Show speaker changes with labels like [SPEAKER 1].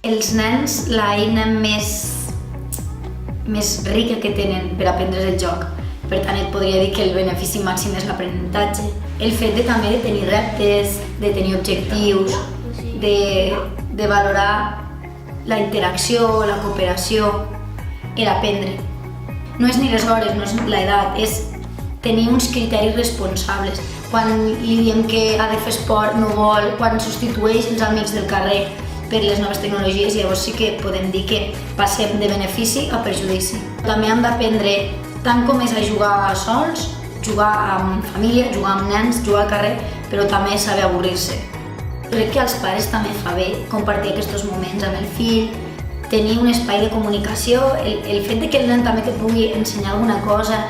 [SPEAKER 1] Els nens, l'eina més rica que tenen per aprendre és el joc. Per tant, et podria dir que el benefici màxim és l'aprenentatge. El fet també de tenir reptes, de tenir objectius, de valorar la interacció, la cooperació, aprendre. No és ni les hores, no és l'edat, és tenir uns criteris responsables. Quan li diem que ha de fer esport, no vol, quan substitueix els amics del carrer per les noves tecnologies, llavors sí que podem dir que passem de benefici a perjudici. També hem d'aprendre tant com és a jugar sols, jugar amb família, jugar amb nens, jugar al carrer, però també saber avorrir-se. Crec que als pares també fa bé compartir aquests moments amb el fill, tenir un espai de comunicació, el fet que el nen també te pugui ensenyar alguna cosa